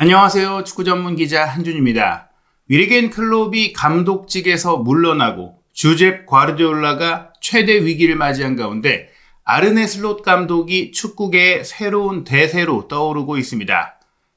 안녕하세요. 축구 전문 기자 한준입니다. 위르겐 클롭이 감독직에서 물러나고 주셉 과르디올라가 최대 위기를 맞이한 가운데 아르네 슬롯 감독이 축구계의 새로운 대세로 떠오르고 있습니다.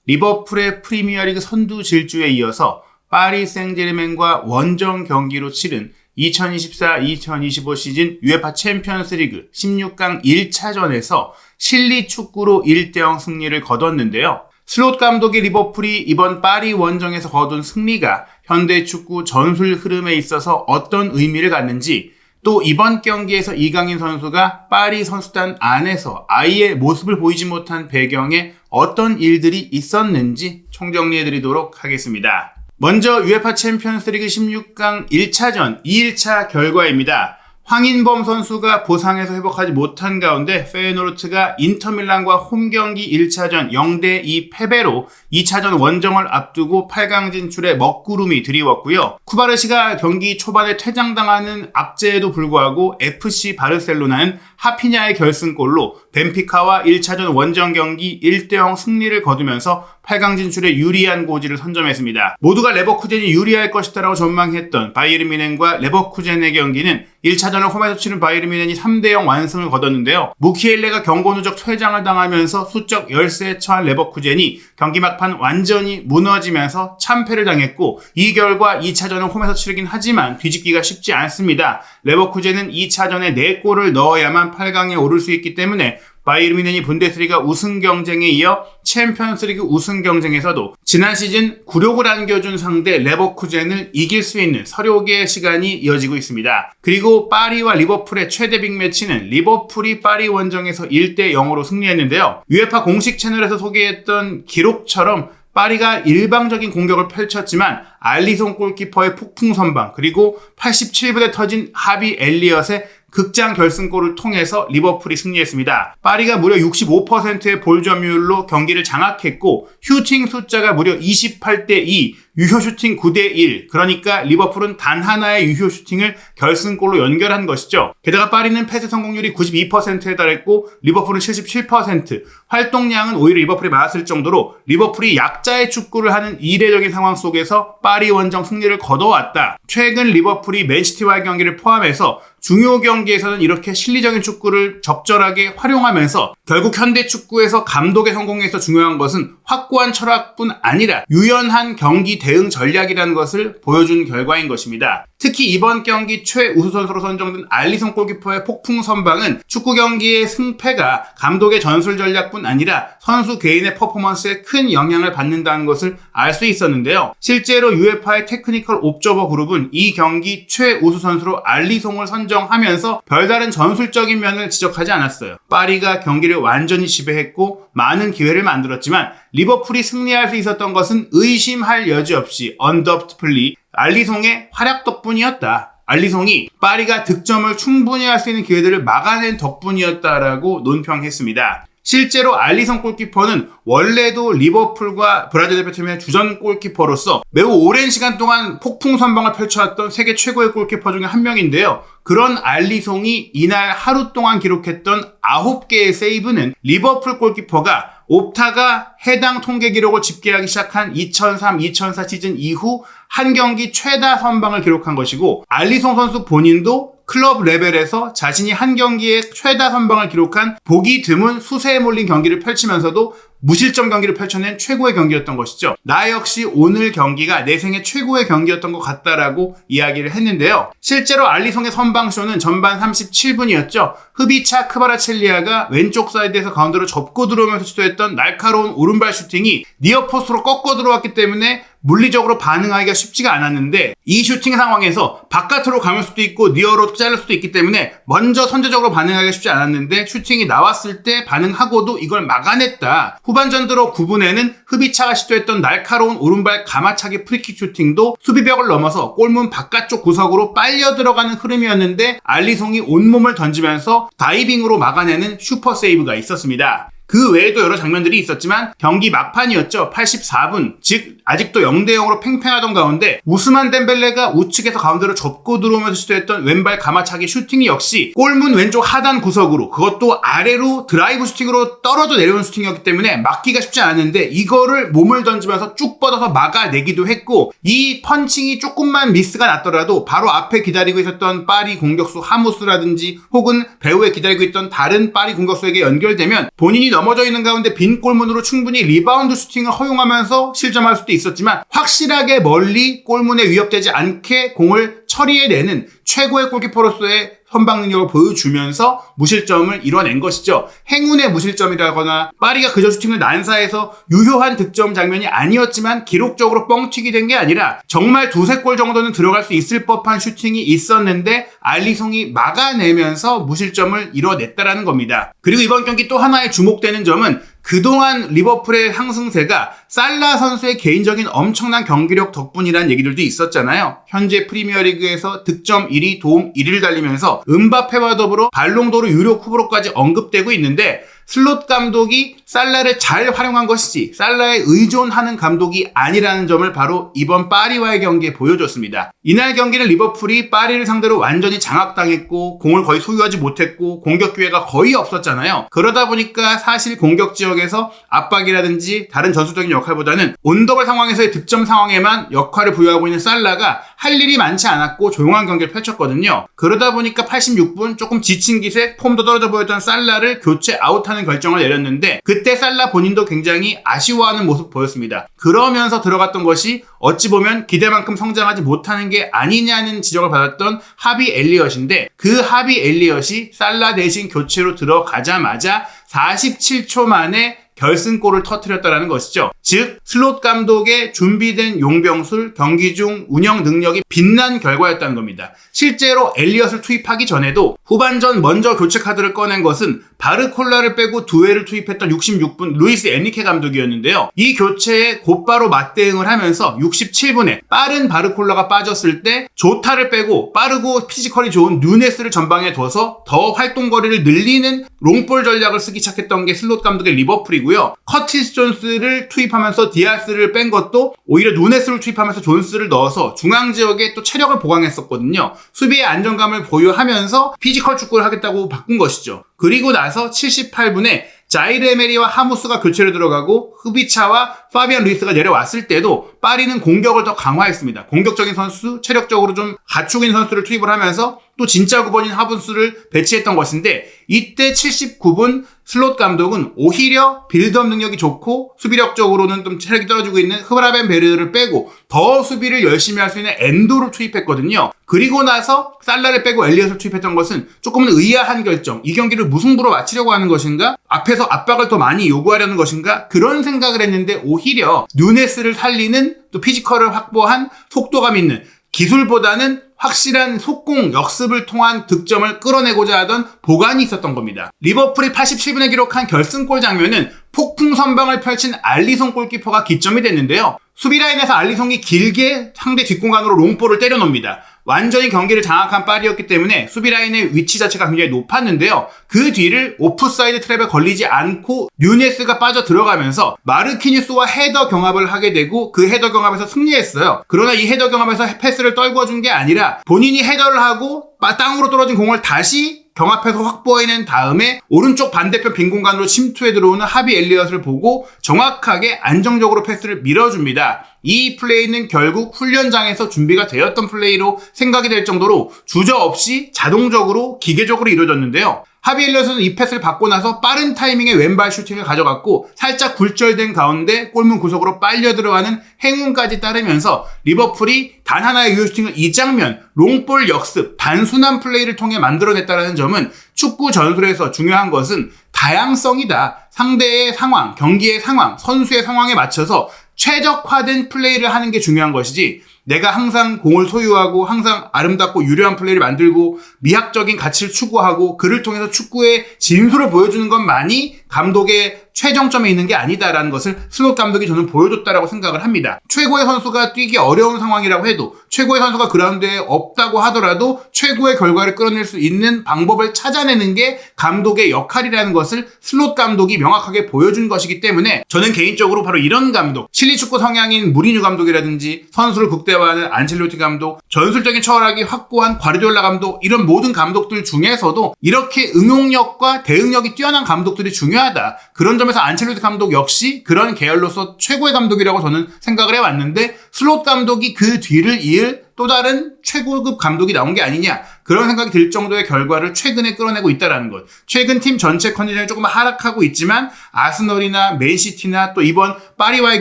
리버풀의 프리미어리그 선두 질주에 이어서 파리 생제르맹과 원정 경기로 치른 2024-2025 시즌 UEFA 챔피언스리그 16강 1차전에서 실리 축구로 1대0 승리를 거뒀는데요. 슬롯 감독의 리버풀이 이번 파리 원정에서 거둔 승리가 현대 축구 전술 흐름에 있어서 어떤 의미를 갖는지, 또 이번 경기에서 이강인 선수가 파리 선수단 안에서 아예 모습을 보이지 못한 배경에 어떤 일들이 있었는지 총정리해드리도록 하겠습니다. 먼저 UEFA 챔피언스리그 16강 1차전 2일차 결과입니다. 황인범 선수가 부상에서 회복하지 못한 가운데 페예노르트가 인터밀란과 홈경기 1차전 0대2 패배로 2차전 원정을 앞두고 8강 진출에 먹구름이 드리웠고요. 쿠바르시가 경기 초반에 퇴장당하는 악재에도 불구하고 FC 바르셀로나는 하피냐의 결승골로 벤피카와 1차전 원정 경기 1대0 승리를 거두면서 8강 진출에 유리한 고지를 선점했습니다. 모두가 레버쿠젠이 유리할 것이다라고 전망했던 바이에른 뮌헨과 레버쿠젠의 경기는 1차전을 홈에서 치른 바이에른 뮌헨이 3대0 완승을 거뒀는데요. 무키엘레가 경고 누적 퇴장을 당하면서 수적 열세에 처한 레버쿠젠이 경기 막판 완전히 무너지면서 참패를 당했고, 이 결과 2차전은 홈에서 치르긴 하지만 뒤집기가 쉽지 않습니다. 레버쿠젠은 2차전에 4골을 넣어야만 8강에 오를 수 있기 때문에 바이에른 뮌헨이 분데스리가 우승 경쟁에 이어 챔피언스리그 우승 경쟁에서도 지난 시즌 굴욕을 안겨준 상대 레버쿠젠을 이길 수 있는 서력의 시간이 이어지고 있습니다. 그리고 파리와 리버풀의 최대 빅매치는 리버풀이 파리 원정에서 1대0으로 승리했는데요. UEFA 공식 채널에서 소개했던 기록처럼 파리가 일방적인 공격을 펼쳤지만 알리송 골키퍼의 폭풍 선방, 그리고 87분에 터진 하비 엘리엇의 극장 결승골을 통해서 리버풀이 승리했습니다. 파리가 무려 65%의 볼 점유율로 경기를 장악했고, 슈팅 숫자가 무려 28대2, 유효 슈팅 9대1, 그러니까 리버풀은 단 하나의 유효 슈팅을 결승골로 연결한 것이죠. 게다가 파리는 패스 성공률이 92%에 달했고 리버풀은 77%, 활동량은 오히려 리버풀이 많았을 정도로 리버풀이 약자의 축구를 하는 이례적인 상황 속에서 파리 원정 승리를 거둬왔다. 최근 리버풀이 맨시티와의 경기를 포함해서 중요 경기에서는 이렇게 실리적인 축구를 적절하게 활용하면서 결국 현대 축구에서 감독의 성공에서 중요한 것은 확고한 철학뿐 아니라 유연한 경기 대응 전략이라는 것을 보여준 결과인 것입니다. 특히 이번 경기 최우수 선수로 선정된 알리송 골키퍼의 폭풍 선방은 축구 경기의 승패가 감독의 전술 전략뿐 아니라 선수 개인의 퍼포먼스에 큰 영향을 받는다는 것을 알 수 있었는데요. 실제로 UEFA의 테크니컬 옵저버 그룹은 이 경기 최우수 선수로 알리송을 선정하면서 별다른 전술적인 면을 지적하지 않았어요. 파리가 경기를 완전히 지배했고 많은 기회를 만들었지만 리버풀이 승리할 수 있었던 것은 의심할 여지 없이 언더프트플리 알리송의 활약 덕분이었다. 알리송이 파리가 득점을 충분히 할 수 있는 기회들을 막아낸 덕분이었다라고 논평했습니다. 실제로 알리송 골키퍼는 원래도 리버풀과 브라질 대표팀의 주전 골키퍼로서 매우 오랜 시간 동안 폭풍 선방을 펼쳐왔던 세계 최고의 골키퍼 중에 한 명인데요. 그런 알리송이 이날 하루 동안 기록했던 9개의 세이브는 리버풀 골키퍼가 옵타가 해당 통계 기록을 집계하기 시작한 2003-2004 시즌 이후 한 경기 최다 선방을 기록한 것이고, 알리송 선수 본인도 클럽 레벨에서 자신이 한 경기에 최다 선방을 기록한 보기 드문 수세에 몰린 경기를 펼치면서도 무실점 경기를 펼쳐낸 최고의 경기였던 것이죠. 나 역시 오늘 경기가 내 생애 최고의 경기였던 것 같다라고 이야기를 했는데요. 실제로 알리송의 선방쇼는 전반 37분이었죠. 흡이차 크바라첼리아가 왼쪽 사이드에서 가운데로 접고 들어오면서 시도했던 날카로운 오른발 슈팅이 니어포스트로 꺾어 들어왔기 때문에 물리적으로 반응하기가 쉽지가 않았는데, 이 슈팅 상황에서 바깥으로 감을 수도 있고 니어로 자를 수도 있기 때문에 먼저 선제적으로 반응하기가 쉽지 않았는데, 슈팅이 나왔을 때 반응하고도 이걸 막아냈다. 후반전 들어 9분에는 흡이차가 시도했던 날카로운 오른발 가마차기 프리킥 슈팅도 수비벽을 넘어서 골문 바깥쪽 구석으로 빨려 들어가는 흐름이었는데 알리송이 온몸을 던지면서 다이빙으로 막아내는 슈퍼 세이브가 있었습니다. 그 외에도 여러 장면들이 있었지만 경기 막판이었죠. 84분, 즉 아직도 0대0으로 팽팽하던 가운데 우스만 덴벨레가 우측에서 가운데로 접고 들어오면서 시도했던 왼발 가마차기 슈팅이 역시 골문 왼쪽 하단 구석으로, 그것도 아래로 드라이브 슈팅으로 떨어져 내려오는 슈팅이었기 때문에 막기가 쉽지 않았는데 이거를 몸을 던지면서 쭉 뻗어서 막아내기도 했고, 이 펀칭이 조금만 미스가 났더라도 바로 앞에 기다리고 있었던 파리 공격수 하무스라든지 혹은 배후에 기다리고 있던 다른 파리 공격수에게 연결되면 본인이 넘어져 있는 가운데 빈 골문으로 충분히 리바운드 슈팅을 허용하면서 실점할 수도 있었지만 확실하게 멀리 골문에 위협되지 않게 공을 처리해내는 최고의 골키퍼로서의 선방 능력을 보여주면서 무실점을 이뤄낸 것이죠. 행운의 무실점이라거나 파리가 그저 슈팅을 난사해서 유효한 득점 장면이 아니었지만 기록적으로 뻥튀기 된 게 아니라 정말 두세 골 정도는 들어갈 수 있을 법한 슈팅이 있었는데 알리송이 막아내면서 무실점을 이뤄냈다라는 겁니다. 그리고 이번 경기 또 하나의 주목되는 점은 그동안 리버풀의 상승세가 살라 선수의 개인적인 엄청난 경기력 덕분이라는 얘기들도 있었잖아요. 현재 프리미어리그에서 득점 1위, 도움 1위를 달리면서 음바페와 더불어 발롱도르 유력 후보로까지 언급되고 있는데, 슬롯 감독이 살라를 잘 활용한 것이지 살라에 의존하는 감독이 아니라는 점을 바로 이번 파리와의 경기에 보여줬습니다. 이날 경기는 리버풀이 파리를 상대로 완전히 장악당했고 공을 거의 소유하지 못했고 공격 기회가 거의 없었잖아요. 그러다 보니까 사실 공격 지역에서 압박이라든지 다른 전술적인 역할보다는 온더블 상황에서의 득점 상황에만 역할을 부여하고 있는 살라가 할 일이 많지 않았고 조용한 경기를 펼쳤거든요. 그러다 보니까 86분 조금 지친 기세, 폼도 떨어져 보였던 살라를 교체 아웃하는 결정을 내렸는데, 그때 살라 본인도 굉장히 아쉬워하는 모습 보였습니다. 그러면서 들어갔던 것이 어찌 보면 기대만큼 성장하지 못하는 게 아니냐는 지적을 받았던 하비 엘리엇인데, 그 하비 엘리엇이 살라 대신 교체로 들어가자마자 47초 만에 결승골을 터뜨렸다라는 것이죠. 즉 슬롯 감독의 준비된 용병술, 경기 중 운영 능력이 빛난 결과였다는 겁니다. 실제로 엘리엇을 투입하기 전에도 후반전 먼저 교체 카드를 꺼낸 것은 바르콜라를 빼고 두에를 투입했던 66분 루이스 엔리케 감독이었는데요. 이 교체에 곧바로 맞대응을 하면서 67분에 빠른 바르콜라가 빠졌을 때 조타를 빼고 빠르고 피지컬이 좋은 누네스를 전방에 둬서 더 활동거리를 늘리는 롱볼 전략을 쓰기 시작했던 게 슬롯 감독의 리버풀이고요. 커티스 존스를 투입하면서 디아스를 뺀 것도 오히려 누네스를 투입하면서 존스를 넣어서 중앙 지역에 또 체력을 보강했었거든요. 수비의 안정감을 보유하면서 피지컬 축구를 하겠다고 바꾼 것이죠. 그리고 나서 78분에 자이르 에메리와 하무스가 교체로 들어가고 후비차와 파비안 루이스가 내려왔을 때도 파리는 공격을 더 강화했습니다. 공격적인 선수, 체력적으로 좀 갖추고 있는 선수를 투입을 하면서 또 진짜 9번인 하분스를 배치했던 것인데, 이때 79분 슬롯 감독은 오히려 빌드업 능력이 좋고 수비력적으로는 좀 체력이 떨어지고 있는 흐브라벤 베르를 빼고 더 수비를 열심히 할 수 있는 엔도를 투입했거든요. 그리고 나서 살라를 빼고 엘리엇을 투입했던 것은 조금은 의아한 결정, 이 경기를 무승부로 마치려고 하는 것인가? 앞에서 압박을 더 많이 요구하려는 것인가? 그런 생각을 했는데 오히려 누네스를 살리는, 또 피지컬을 확보한 속도감 있는, 기술보다는 확실한 속공 역습을 통한 득점을 끌어내고자 하던 보관이 있었던 겁니다. 리버풀이 87분에 기록한 결승골 장면은 폭풍 선방을 펼친 알리송 골키퍼가 기점이 됐는데요. 수비라인에서 알리송이 길게 상대 뒷공간으로 롱볼을 때려놓습니다. 완전히 경기를 장악한 파리였기 때문에 수비라인의 위치 자체가 굉장히 높았는데요. 그 뒤를 오프사이드 트랩에 걸리지 않고 뉴네스가 빠져 들어가면서 마르키뉴스와 헤더 경합을 하게 되고 그 헤더 경합에서 승리했어요. 그러나 이 헤더 경합에서 패스를 떨궈준 게 아니라 본인이 헤더를 하고 땅으로 떨어진 공을 다시 경합해서 확보해낸 다음에 오른쪽 반대편 빈 공간으로 침투해 들어오는 하비 엘리엇을 보고 정확하게 안정적으로 패스를 밀어줍니다. 이 플레이는 결국 훈련장에서 준비가 되었던 플레이로 생각이 될 정도로 주저없이 자동적으로 기계적으로 이루어졌는데요. 하비 엘리엇은 이 패스를 받고 나서 빠른 타이밍에 왼발 슈팅을 가져갔고 살짝 굴절된 가운데 골문 구석으로 빨려 들어가는 행운까지 따르면서 리버풀이 단 하나의 유효 슈팅을 이 장면, 롱볼 역습, 단순한 플레이를 통해 만들어냈다는 점은 축구 전술에서 중요한 것은 다양성이다. 상대의 상황, 경기의 상황, 선수의 상황에 맞춰서 최적화된 플레이를 하는 게 중요한 것이지, 내가 항상 공을 소유하고 항상 아름답고 유려한 플레이를 만들고 미학적인 가치를 추구하고 그를 통해서 축구의 진수를 보여주는 것만이 감독의 최정점에 있는 게 아니다라는 것을 슬롯 감독이 저는 보여줬다라고 생각을 합니다. 최고의 선수가 뛰기 어려운 상황이라고 해도 최고의 선수가 그라운드에 없다고 하더라도 최고의 결과를 끌어낼 수 있는 방법을 찾아내는 게 감독의 역할이라는 것을 슬롯 감독이 명확하게 보여준 것이기 때문에 저는 개인적으로 바로 이런 감독, 실리 축구 성향인 무리뉴 감독이라든지 선수를 극대화하는 안첼로티 감독, 전술적인 철학이 확고한 과르디올라 감독, 이런 모든 감독들 중에서도 이렇게 응용력과 대응력이 뛰어난 감독들이 중요하다. 그런 점에서 안첼로티 감독 역시 그런 계열로서 최고의 감독이라고 저는 생각을 해왔는데, 슬롯 감독이 그 뒤를 이을 또 다른 최고급 감독이 나온 게 아니냐, 그런 생각이 들 정도의 결과를 최근에 끌어내고 있다는 것. 최근 팀 전체 컨디션이 조금 하락하고 있지만 아스널이나 맨시티나 또 이번 파리와의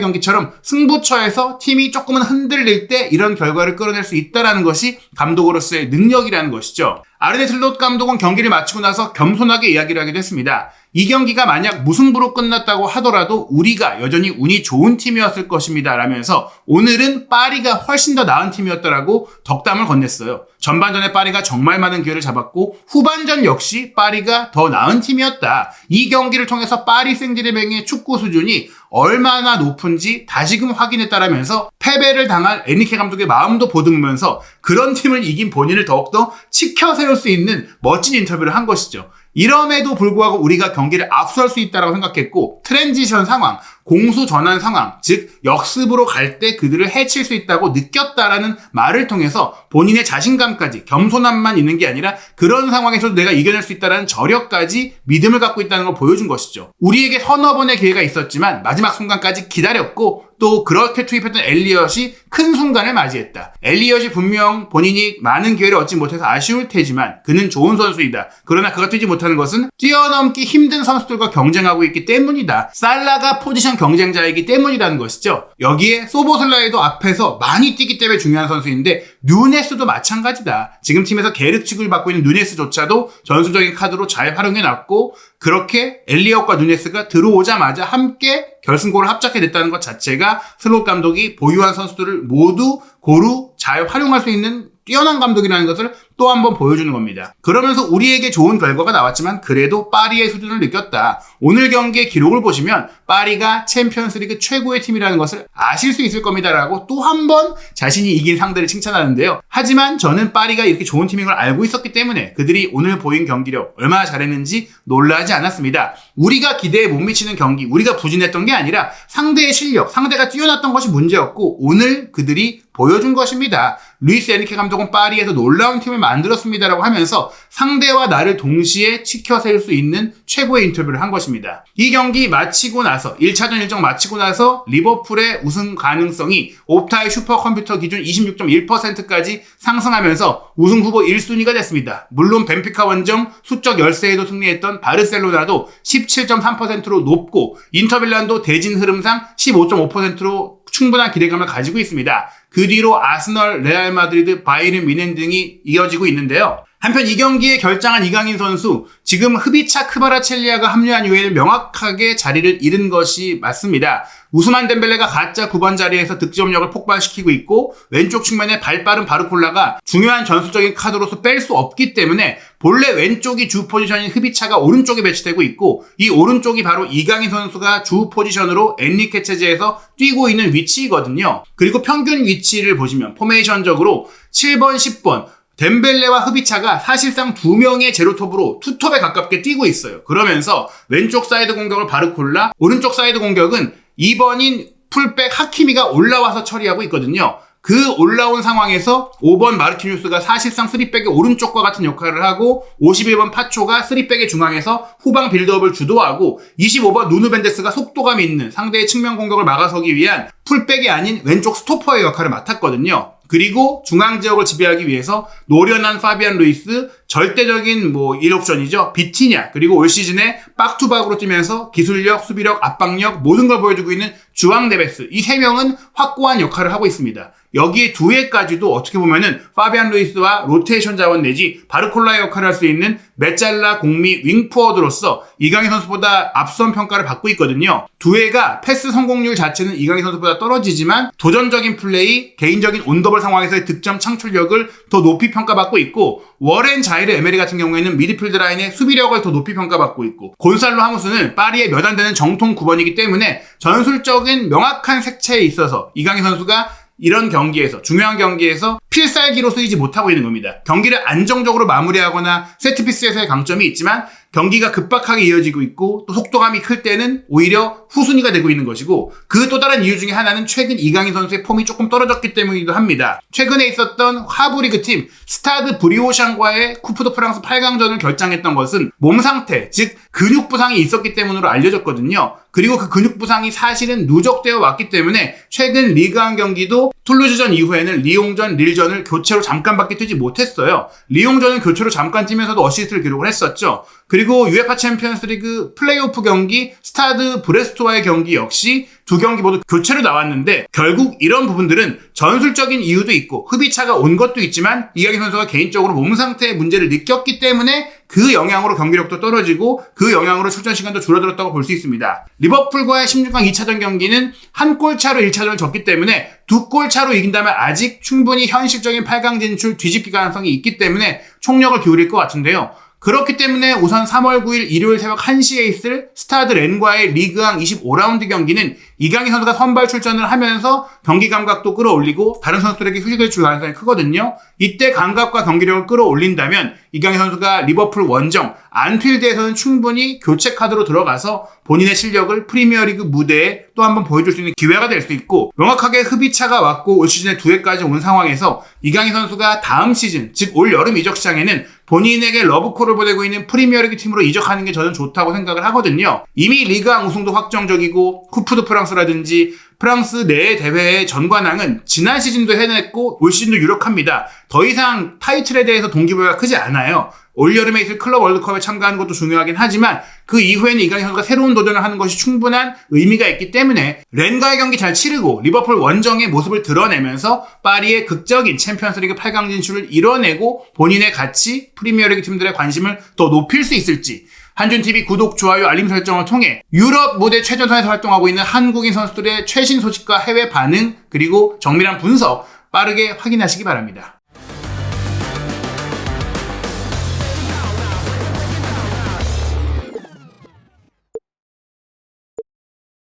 경기처럼 승부처에서 팀이 조금은 흔들릴 때 이런 결과를 끌어낼 수 있다는 것이 감독으로서의 능력이라는 것이죠. 아르네 슬롯 감독은 경기를 마치고 나서 겸손하게 이야기를 하기도 했습니다. 이 경기가 만약 무승부로 끝났다고 하더라도 우리가 여전히 운이 좋은 팀이었을 것입니다 라면서 오늘은 파리가 훨씬 더 나은 팀이었다라고 덕담을 건넸어요. 전반전에 파리가 정말 많은 기회를 잡았고 후반전 역시 파리가 더 나은 팀이었다. 이 경기를 통해서 파리 생제르맹의 축구 수준이 얼마나 높은지 다시금 확인했다라면서 패배를 당할 에니케 감독의 마음도 보듬으면서 그런 팀을 이긴 본인을 더욱더 치켜 세울 수 있는 멋진 인터뷰를 한 것이죠. 이럼에도 불구하고 우리가 경기를 압수할 수 있다고 생각했고, 트랜지션 상황, 공수 전환 상황, 즉 역습으로 갈 때 그들을 해칠 수 있다고 느꼈다라는 말을 통해서 본인의 자신감까지, 겸손함만 있는 게 아니라 그런 상황에서도 내가 이겨낼 수 있다라는 저력까지 믿음을 갖고 있다는 걸 보여준 것이죠. 우리에게 서너 번의 기회가 있었지만 마지막 순간까지 기다렸고, 또 그렇게 투입했던 엘리엇이 큰 순간을 맞이했다. 엘리엇이 분명 본인이 많은 기회를 얻지 못해서 아쉬울 테지만 그는 좋은 선수이다. 그러나 그가 뛰지 못하는 것은 뛰어넘기 힘든 선수들과 경쟁하고 있기 때문이다. 살라가 포지션 경쟁자이기 때문이라는 것이죠. 여기에 소보슬라에도 앞에서 많이 뛰기 때문에 중요한 선수인데 누네스도 마찬가지다. 지금 팀에서 계륵 취급을 받고 있는 누네스조차도 전술적인 카드로 잘 활용해놨고, 그렇게 엘리엇과 누네스가 들어오자마자 함께 결승골을 합작해냈다는 것 자체가 슬롯 감독이 보유한 선수들을 모두 고루 잘 활용할 수 있는 뛰어난 감독이라는 것을 또 한 번 보여주는 겁니다. 그러면서 우리에게 좋은 결과가 나왔지만 그래도 파리의 수준을 느꼈다. 오늘 경기의 기록을 보시면 파리가 챔피언스리그 최고의 팀이라는 것을 아실 수 있을 겁니다라고 또 한 번 자신이 이긴 상대를 칭찬하는데요. 하지만 저는 파리가 이렇게 좋은 팀인 걸 알고 있었기 때문에 그들이 오늘 보인 경기력 얼마나 잘했는지 놀라지 않았습니다. 우리가 기대에 못 미치는 경기, 우리가 부진했던 게 아니라 상대의 실력, 상대가 뛰어났던 것이 문제였고 오늘 그들이 보여준 것입니다. 루이스 에니케 감독은 파리에서 놀라운 팀을 만들었습니다라고 하면서 상대와 나를 동시에 치켜 세울 수 있는 최고의 인터뷰를 한 것입니다. 이 경기 마치고 나서 1차전 일정 마치고 나서 리버풀의 우승 가능성이 옵타의 슈퍼컴퓨터 기준 26.1%까지 상승하면서 우승 후보 1순위가 됐습니다. 물론 벤피카 원정 수적 열세에도 승리했던 바르셀로나도 17.3%로 높고 인터밀란도 대진 흐름상 15.5%로 충분한 기대감을 가지고 있습니다. 그 뒤로 아스널, 레알 마드리드, 바이에른 뮌헨 등이 이어지고 있는데요. 한편 이 경기에 결장한 이강인 선수, 지금 흡이차 크바라첼리아가 합류한 이후에는 명확하게 자리를 잃은 것이 맞습니다. 우스만 덴벨레가 가짜 9번 자리에서 득점력을 폭발시키고 있고 왼쪽 측면에 발빠른 바르콜라가 중요한 전술적인 카드로서 뺄 수 없기 때문에 본래 왼쪽이 주 포지션인 흡이차가 오른쪽에 배치되고 있고 이 오른쪽이 바로 이강인 선수가 주 포지션으로 엔리케 체제에서 뛰고 있는 위치이거든요. 그리고 평균 위치를 보시면 포메이션적으로 7번, 10번 덴벨레와 흡이차가 사실상 두 명의 제로톱으로 투톱에 가깝게 뛰고 있어요. 그러면서 왼쪽 사이드 공격을 바르콜라, 오른쪽 사이드 공격은 2번인 풀백 하키미가 올라와서 처리하고 있거든요. 그 올라온 상황에서 5번 마르키뉴스가 사실상 3백의 오른쪽과 같은 역할을 하고 51번 파초가 3백의 중앙에서 후방 빌드업을 주도하고 25번 누누 벤데스가 속도감 있는 상대의 측면 공격을 막아서기 위한 풀백이 아닌 왼쪽 스토퍼의 역할을 맡았거든요. 그리고 중앙 지역을 지배하기 위해서 노련한 파비안 루이스, 절대적인 1옵션이죠. 비티냐, 그리고 올 시즌에 박투박으로 뛰면서 기술력, 수비력, 압박력 모든 걸 보여주고 있는 주앙 네베스, 이 세 명은 확고한 역할을 하고 있습니다. 여기에 두에까지도 어떻게 보면은 파비안 루이스와 로테이션 자원 내지 바르콜라의 역할을 할 수 있는 메짤라 공미 윙포워드로서 이강인 선수보다 앞선 평가를 받고 있거든요. 두에가 패스 성공률 자체는 이강인 선수보다 떨어지지만 도전적인 플레이, 개인적인 온더볼 상황에서의 득점 창출력을 더 높이 평가받고 있고, 워렌 자이르 에메리 같은 경우에는 미드필드 라인의 수비력을 더 높이 평가받고 있고, 곤살로 하무스는 파리에 몇 안 되는 정통 9번이기 때문에 전술적인 명확한 색채에 있어서 이강인 선수가 이런 경기에서, 중요한 경기에서 필살기로 쓰이지 못하고 있는 겁니다. 경기를 안정적으로 마무리하거나 세트피스에서의 강점이 있지만 경기가 급박하게 이어지고 있고 또 속도감이 클 때는 오히려 후순위가 되고 있는 것이고, 그 또 다른 이유 중에 하나는 최근 이강인 선수의 폼이 조금 떨어졌기 때문이기도 합니다. 최근에 있었던 하브리그 팀 스타드 브리오샹과의 쿠프 드 프랑스 8강전을 결장했던 것은 몸 상태, 즉 근육 부상이 있었기 때문으로 알려졌거든요. 그리고 그 근육 부상이 사실은 누적되어 왔기 때문에 최근 리그1 경기도 툴루즈전 이후에는 리옹전, 릴전을 교체로 잠깐밖에 뛰지 못했어요. 리옹전은 교체로 잠깐 뛰면서도 어시스트를 기록을 했었죠. 그리고 UEFA 챔피언스 리그 플레이오프 경기 스타드 브레스트와의 경기 역시 두 경기 모두 교체로 나왔는데, 결국 이런 부분들은 전술적인 이유도 있고 흡입차가 온 것도 있지만 이강인 선수가 개인적으로 몸 상태의 문제를 느꼈기 때문에 그 영향으로 경기력도 떨어지고 그 영향으로 출전 시간도 줄어들었다고 볼 수 있습니다. 리버풀과의 16강 2차전 경기는 한 골 차로 1차전을 졌기 때문에 두 골 차로 이긴다면 아직 충분히 현실적인 8강 진출 뒤집기 가능성이 있기 때문에 총력을 기울일 것 같은데요. 그렇기 때문에 우선 3월 9일 일요일 새벽 1시에 있을 스타드 렌과의 리그왕 25라운드 경기는 이강인 선수가 선발 출전을 하면서 경기 감각도 끌어올리고 다른 선수들에게 휴식을 줄 가능성이 크거든요. 이때 감각과 경기력을 끌어올린다면 이강인 선수가 리버풀 원정 안필드에서는 충분히 교체 카드로 들어가서 본인의 실력을 프리미어리그 무대에 또 한번 보여줄 수 있는 기회가 될 수 있고, 명확하게 흡입차가 왔고 올 시즌에 2회까지 온 상황에서 이강인 선수가 다음 시즌, 즉 올 여름 이적 시장에는 본인에게 러브콜을 보내고 있는 프리미어리그 팀으로 이적하는 게 저는 좋다고 생각을 하거든요. 이미 리그왕 우승도 확정적이고 쿠프 드 프랑스라든지 프랑스 내 대회의 전관왕은 지난 시즌도 해냈고 올 시즌도 유력합니다. 더 이상 타이틀에 대해서 동기부여가 크지 않아요. 올여름에 있을 클럽 월드컵에 참가하는 것도 중요하긴 하지만 그 이후에는 이강인 선수가 새로운 도전을 하는 것이 충분한 의미가 있기 때문에 렌과의 경기 잘 치르고 리버풀 원정의 모습을 드러내면서 파리의 극적인 챔피언스리그 8강 진출을 이뤄내고 본인의 가치, 프리미어리그 팀들의 관심을 더 높일 수 있을지, 한준TV 구독, 좋아요, 알림 설정을 통해 유럽 무대 최전선에서 활동하고 있는 한국인 선수들의 최신 소식과 해외 반응, 그리고 정밀한 분석 빠르게 확인하시기 바랍니다.